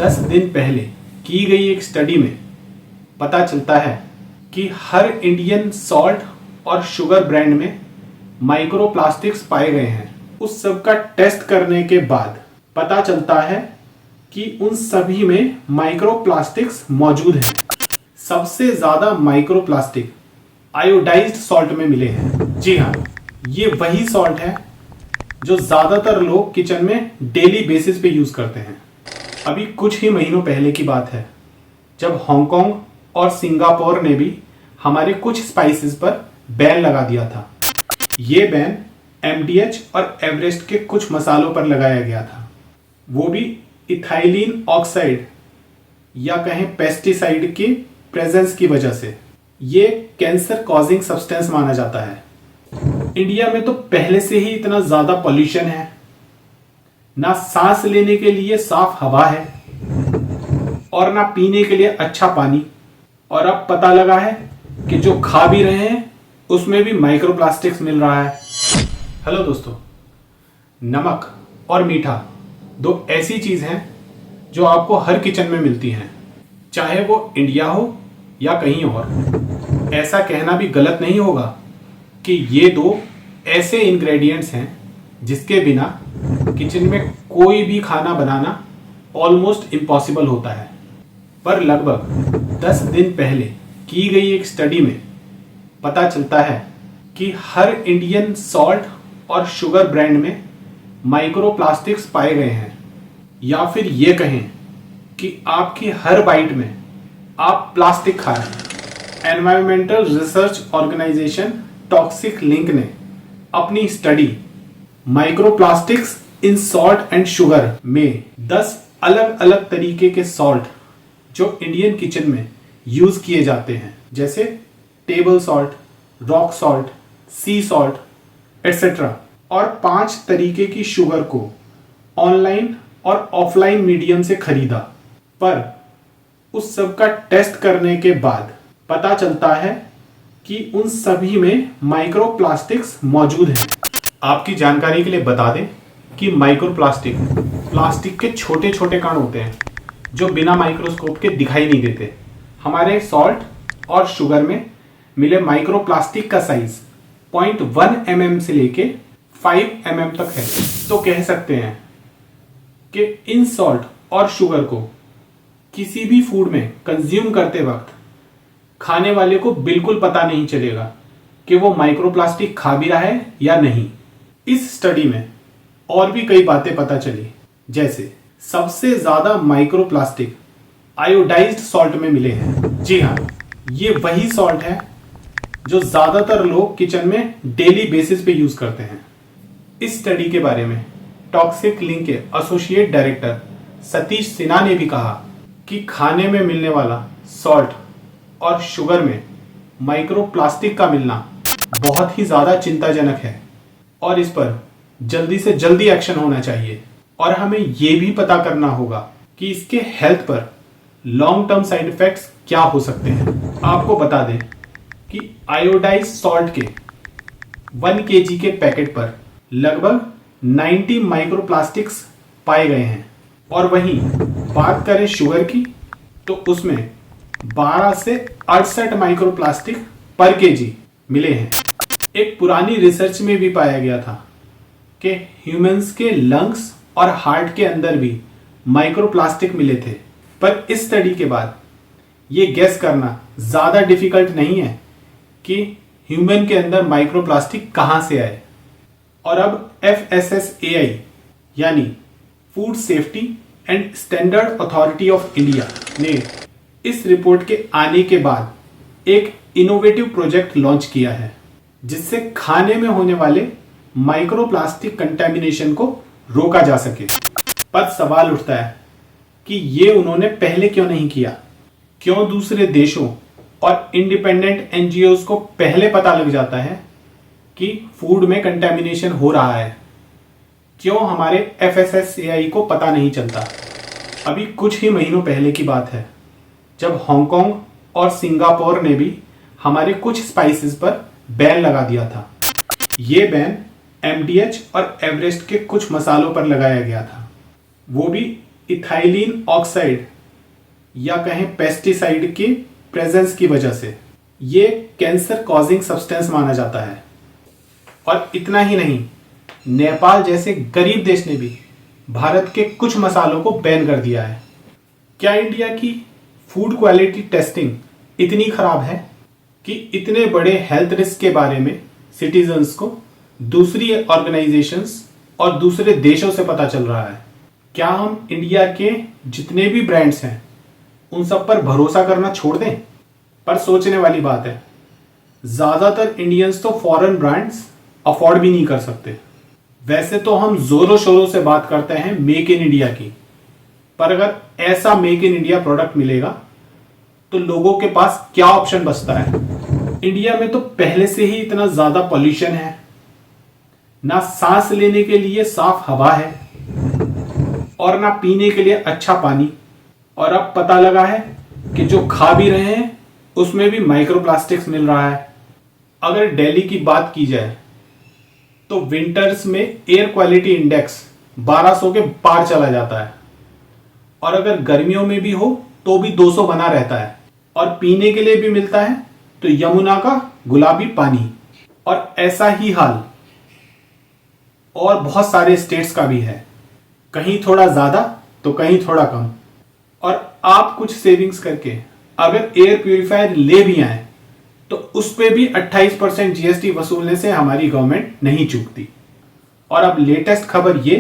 10 दिन पहले की गई एक स्टडी में पता चलता है कि हर इंडियन सॉल्ट और शुगर ब्रांड में माइक्रोप्लास्टिक्स पाए गए हैं। उस सब का टेस्ट करने के बाद पता चलता है कि उन सभी में माइक्रोप्लास्टिक्स मौजूद हैं। सबसे ज़्यादा माइक्रोप्लास्टिक आयोडाइज्ड सॉल्ट में मिले हैं। जी हाँ, ये वही सॉल्ट है जो ज़्यादातर लोग किचन में डेली बेसिस पे यूज़ करते हैं। अभी कुछ ही महीनों पहले की बात है जब हांगकांग और सिंगापुर ने भी हमारे कुछ स्पाइसेस पर बैन लगा दिया था। ये बैन MDH और एवरेस्ट के कुछ मसालों पर लगाया गया था, वो भी इथाइलिन ऑक्साइड या कहें पेस्टिसाइड की प्रेजेंस की वजह से। ये कैंसर कॉजिंग सब्सटेंस माना जाता है। इंडिया में तो पहले से ही इतना ज़्यादा पॉल्यूशन है, ना सांस लेने के लिए साफ हवा है और ना पीने के लिए अच्छा पानी। और अब पता लगा है कि जो खा भी रहे हैं उसमें भी माइक्रोप्लास्टिक्स मिल रहा है। हेलो दोस्तों, नमक और मीठा दो ऐसी चीज़ हैं जो आपको हर किचन में मिलती हैं, चाहे वो इंडिया हो या कहीं और। ऐसा कहना भी गलत नहीं होगा कि ये दो ऐसे इंग्रेडिएंट्स हैं जिसके बिना किचन में कोई भी खाना बनाना ऑलमोस्ट इम्पॉसिबल होता है। पर लगभग 10 दिन पहले की गई एक स्टडी में पता चलता है कि हर इंडियन सॉल्ट और शुगर ब्रांड में माइक्रोप्लास्टिक्स पाए गए हैं, या फिर ये कहें कि आपकी हर बाइट में आप प्लास्टिक खा रहे हैं। Environmental research organisation toxic link ने अपनी study microplastics in salt and sugar में 10 अलग अलग तरीके के सॉल्ट जो इंडियन किचन में यूज किए जाते हैं, जैसे टेबल सॉल्ट, रॉक सॉल्ट, सी सॉल्ट एटसेट्रा, और 5 तरीके की शुगर को ऑनलाइन और ऑफलाइन मीडियम से खरीदा। पर उस सब का टेस्ट करने के बाद पता चलता है कि उन सभी में माइक्रोप्लास्टिक्स मौजूद हैं। आपकी जानकारी के लिए बता दें कि माइक्रोप्लास्टिक प्लास्टिक के छोटे छोटे कण होते हैं जो बिना माइक्रोस्कोप के दिखाई नहीं देते। हमारे सॉल्ट और शुगर में मिले माइक्रोप्लास्टिक का साइज 0.1 mm से लेके 5 mm तक है। तो कह सकते हैं कि इन सॉल्ट और शुगर को किसी भी फूड में कंज्यूम करते वक्त खाने वाले को बिल्कुल पता नहीं चलेगा कि वो माइक्रोप्लास्टिक खा भी रहा है या नहीं। इस स्टडी में और भी कई बातें पता चली, जैसे सबसे ज्यादा माइक्रोप्लास्टिक आयोडाइज्ड सॉल्ट में मिले हैं। जी हाँ, ये वही सॉल्ट है जो ज्यादातर लोग किचन में डेली बेसिस पे यूज करते हैं। इस स्टडी के बारे में टॉक्सिक लिंक के एसोसिएट डायरेक्टर सतीश सिन्हा ने भी कहा कि खाने में मिलने वाला सॉल्ट और शुगर में माइक्रोप्लास्टिक का मिलना बहुत ही ज़्यादा चिंताजनक है और इस पर जल्दी से जल्दी एक्शन होना चाहिए। और हमें ये भी पता करना होगा कि इसके हेल्थ पर लॉन्ग टर्म साइड इफेक्ट्स क्या हो सकते हैं। आपको बता दें कि आयोडाइज्ड सॉल्ट के 1 kg के पैकेट पर लगभग 90 माइक्रोप्लास्टिक्स पाए गए हैं, और वहीं बात करें शुगर की तो उसमें 12 से 68 माइक्रोप्लास्टिक पर केजी मिले हैं। एक पुरानी रिसर्च में भी पाया गया था कि ह्यूमंस के लंग्स और हार्ट के अंदर भी माइक्रोप्लास्टिक मिले थे। पर इस स्टडी के बाद ये गेस करना ज़्यादा डिफिकल्ट नहीं है कि ह्यूमन के अंदर माइक्रोप्लास्टिक कहाँ से आए। और अब FSSAI यानी food safety and standard authority of India ने इस रिपोर्ट के आने के बाद एक इनोवेटिव प्रोजेक्ट लॉन्च किया है, जिससे खाने में होने वाले माइक्रोप्लास्टिक कंटेमिनेशन को रोका जा सके। पर सवाल उठता है कि ये उन्होंने पहले क्यों नहीं किया? क्यों दूसरे देशों और इंडिपेंडेंट NGOs को पहले पता लग जाता है कि फूड में कंटेमिनेशन हो रहा है? क्यों हमारे FSSAI को पता नहीं चलता? अभी कुछ ही महीनों पहले की बात है जब हांगकांग और सिंगापुर ने भी हमारे कुछ स्पाइसेस पर बैन लगा दिया था। ये बैन MDH और एवरेस्ट के कुछ मसालों पर लगाया गया था, वो भी इथाइलिन ऑक्साइड या कहें पेस्टिसाइड के प्रेजेंस की वजह से ये कैंसर कॉजिंग सब्सटेंस माना जाता है। और इतना ही नहीं, नेपाल जैसे गरीब देश ने भी भारत के कुछ मसालों को बैन कर दिया है। क्या इंडिया की फूड क्वालिटी टेस्टिंग इतनी खराब है कि इतने बड़े हेल्थ रिस्क के बारे में सिटीजन्स को दूसरी ऑर्गेनाइजेशंस और दूसरे देशों से पता चल रहा है? क्या हम इंडिया के जितने भी ब्रांड्स हैं उन सब पर भरोसा करना छोड़ दें? पर सोचने वाली बात है, ज्यादातर इंडियंस तो फॉरेन ब्रांड्स अफोर्ड भी नहीं कर सकते। वैसे तो हम जोरों शोरों से बात करते हैं मेक इन इंडिया की, पर अगर ऐसा मेक इन इंडिया प्रोडक्ट मिलेगा तो लोगों के पास क्या ऑप्शन बचता है? इंडिया में तो पहले से ही इतना ज्यादा पॉल्यूशन है, ना सांस लेने के लिए साफ हवा है और ना पीने के लिए अच्छा पानी। और अब पता लगा है कि जो खा भी रहे हैं उसमें भी माइक्रोप्लास्टिक्स मिल रहा है। अगर दिल्ली की बात की जाए तो विंटर्स में एयर क्वालिटी इंडेक्स 1200 के पार चला जाता है और अगर गर्मियों में भी हो तो भी 200 बना रहता है। और पीने के लिए भी मिलता है तो यमुना का गुलाबी पानी। और ऐसा ही हाल और बहुत सारे स्टेट्स का भी है, कहीं थोड़ा ज्यादा तो कहीं थोड़ा कम। और आप कुछ सेविंग्स करके अगर एयर प्यूरिफायर ले भी आए तो उस पे भी 28% जीएसटी वसूलने से हमारी गवर्नमेंट नहीं चूकती। और अब लेटेस्ट खबर ये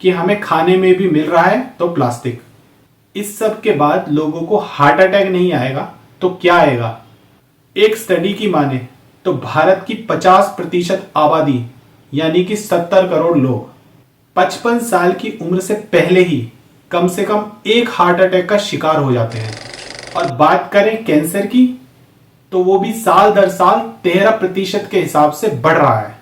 कि हमें खाने में भी मिल रहा है तो प्लास्टिक। इस सब के बाद लोगों को हार्ट अटैक नहीं आएगा तो क्या आएगा? एक स्टडी की माने तो भारत की 50% आबादी यानी कि 70 करोड़ लोग 55 साल की उम्र से पहले ही कम से कम एक हार्ट अटैक का शिकार हो जाते हैं। और बात करें कैंसर की तो वो भी साल दर साल 13% के हिसाब से बढ़ रहा है।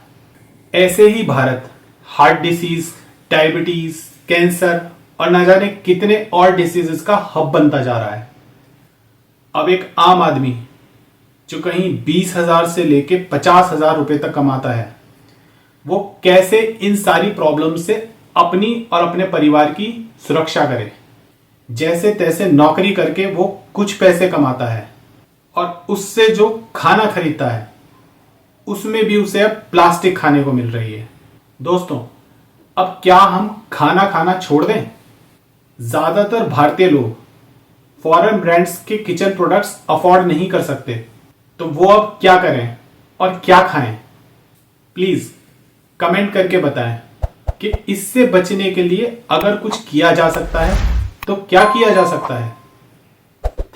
ऐसे ही Bharat heart disease, diabetes, cancer और न जाने कितने और डिसीजेस का हब बनता जा रहा है। अब एक आम आदमी जो कहीं 20,000 से लेके 50,000 रुपए तक कमाता है, वो कैसे इन सारी प्रॉब्लम से अपनी और अपने परिवार की सुरक्षा करे? जैसे तैसे नौकरी करके वो कुछ पैसे कमाता है और उससे जो खाना खरीदता है उसमें भी उसे अब प्लास्टिक खाने को मिल रही है। दोस्तों, अब क्या हम खाना खाना छोड़ दें? ज्यादातर भारतीय लोग फॉरेन ब्रांड्स के किचन प्रोडक्ट्स अफोर्ड नहीं कर सकते, तो वो अब क्या करें और क्या खाएं? प्लीज कमेंट करके बताएं कि इससे बचने के लिए अगर कुछ किया जा सकता है तो क्या किया जा सकता है।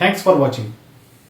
Thanks for watching.